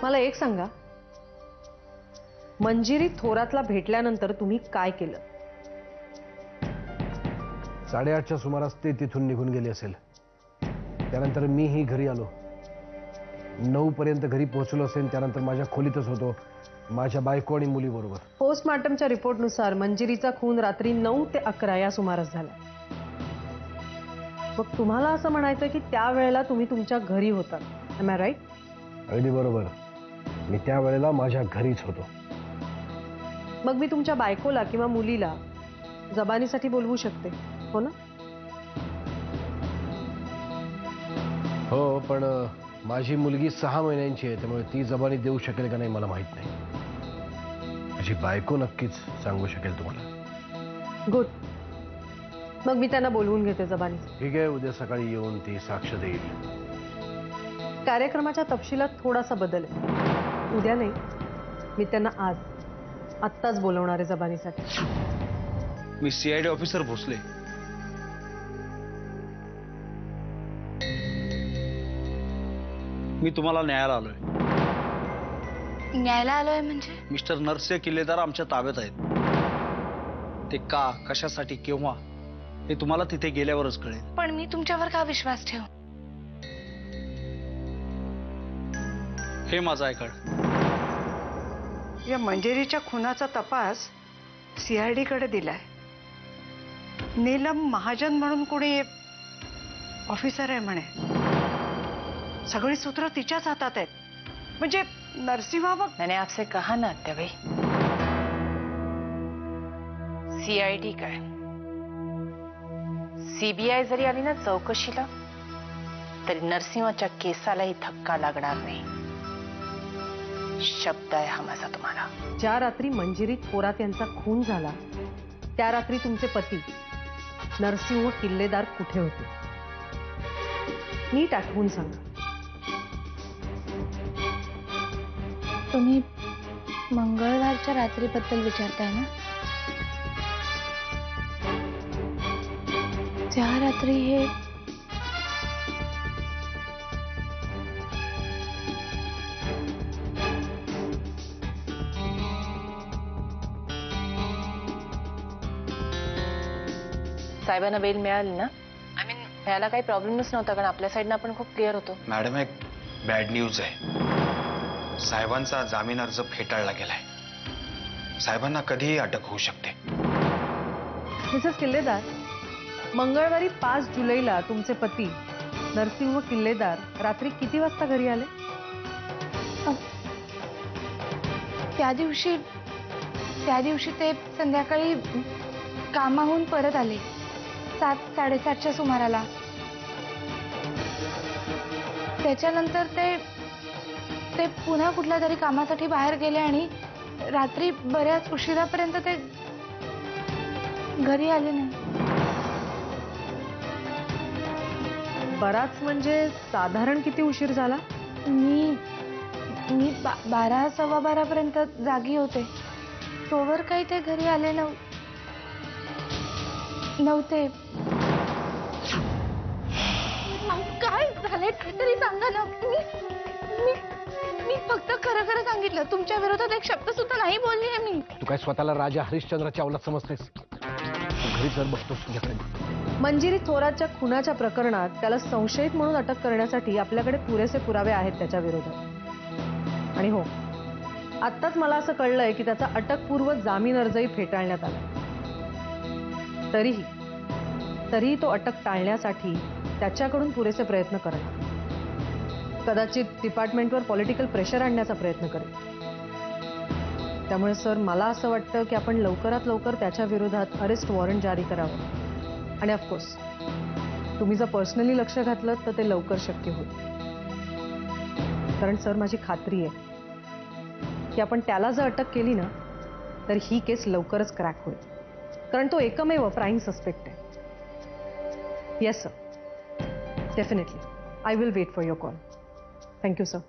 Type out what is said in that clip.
मला एक सांगा, मंजिरी थोरातला भेटल्यानंतर तुम्ही काय केलं? 8:30च्या सुमारास ते तिथून निघून गेले असेल. त्यानंतर मीही घरी आलो. 9 पर्यंत घरी पोहोचलो असेल. त्यानंतर माझ्या खोलीतच होतो, माझ्या बायको आणि मुलीबरोबर. पोस्टमॉर्टमच्या रिपोर्टनुसार मंजिरीचा खून रात्री 9 ते 11 या सुमारास झाला. मग तुम्हाला असं म्हणायचं की त्यावेळेला तुम्ही तुमच्या घरी होता, एम आय राईट? अगदी बरोबर. मी त्यावेळेला माझ्या घरीच होतो. मग मी तुमच्या बायकोला किंवा मुलीला जबानीसाठी बोलवू शकते, हो ना? हो, पण माझी मुलगी 6 महिन्यांची आहे, त्यामुळे ती जबानी देऊ शकेल का नाही मला माहित नाही. माझी बायको नक्कीच सांगू शकेल तुम्हाला. गुड. मग मी त्यांना बोलवून घेते जबानी. ठीक आहे, उद्या सकाळी येऊन ती साक्ष देईल. कार्यक्रमाच्या तपशिलात थोडासा बदल आहे. उद्या नाही, मी त्यांना आत्ताच बोलवणार आहे जबानीसाठी. मी CID ऑफिसर भोसले. मी तुम्हाला न्यायाला आलोय. न्यायाला आलोय म्हणजे? मिस्टर नरसिंह किल्लेदार आमच्या ताब्यात आहेत. ते का, कशासाठी, केव्हा हे तुम्हाला तिथे गेल्यावरच कळेल. पण मी तुमच्यावर का विश्वास ठेवू? हे माझं ऐकड. या मंजिरीच्या खुनाचा तपास CID कडे दिलाय. नीलम महाजन म्हणून कोणी ऑफिसर आहे म्हणे. सगळी सूत्र तिच्याच हातात आहेत. म्हणजे नरसिंहा मग. मैंने आपसे कहा ना अत्याबाई, CID काय, CBI जरी आली ना चौकशीला तरी नरसिंहाच्या केसालाही धक्का लागणार नाही. शब्द आहे हा माझा तुम्हाला. ज्या रात्री मंजिरी थोरात यांचा खून झाला त्या रात्री तुमचे पती नरसिंह किल्लेदार कुठे होते? नीट आठवून सांगा. तुम्ही मंगळवारच्या रात्रीबद्दल विचारताय ना? त्या रात्री हे साहेबांना बेल मिळाली ना? आय मीन ह्याला काही प्रॉब्लेमच नव्हता, कारण आपल्या साईडनं आपण खूप क्लिअर होतो. मॅडम, एक बॅड न्यूज आहे. साहेबांचा जामीन अर्ज फेटाळला गेलाय. साहेबांना कधीही अटक होऊ शकते. मिसेस किल्लेदार, मंगळवारी 5 जुलैला तुमचे पती नरसिंह किल्लेदार रात्री किती वाजता घरी आले? त्या दिवशी ते संध्याकाळी कामाहून परत आले 7-7:30च्या सुमाराला. त्याच्यानंतर ते पुन्हा कुठल्या तरी कामासाठी बाहेर गेले आणि रात्री बऱ्याच उशिरापर्यंत ते घरी आले नाही. बराच म्हणजे साधारण किती उशीर झाला? मी 12-12:15 पर्यंत जागी होते. तोवर काही ते घरी आले नव्हते. काय झालंय तरी सांगा ना. मी फक्त खरं सांगितलं. तुमच्या विरोधात एक शब्द सुद्धा नाही बोलली आहे मी. तू काय स्वतःला राजा हरिश्चंद्राच्या अवलाद समजतेस? घरी जर बघतोस तुझ्याकडे. मंजिरी थोरातच्या खुनाच्या प्रकरणात त्याला संशयित म्हणून अटक करण्यासाठी आपल्याकडे पुरेसे पुरावे आहेत त्याच्या विरोधात. आणि हो, आत्ताच मला असं कळलंय की त्याचा अटकपूर्व जामीन अर्जही फेटाळण्यात आला. तरीही तो अटक टाळण्यासाठी त्याच्याकडून पुरेसे प्रयत्न करणार. कदाचित डिपार्टमेंटवर पॉलिटिकल प्रेशर आणण्याचा प्रयत्न करेल. त्यामुळे सर, मला असं वाटतं की आपण लवकरात लवकर त्याच्या विरोधात अरेस्ट वॉरंट जारी करावं. आणि ऑफकोर्स तुम्ही जर पर्सनली लक्ष घातलं तर ते लवकर शक्य होईल. कारण सर, माझी खात्री आहे की आपण त्याला जर अटक केली ना तर ही केस लवकरच क्रॅक होईल. कारण तो एकमेव प्राइम सस्पेक्ट आहे. Yes sir, definitely. I will wait for your call. Thank you sir.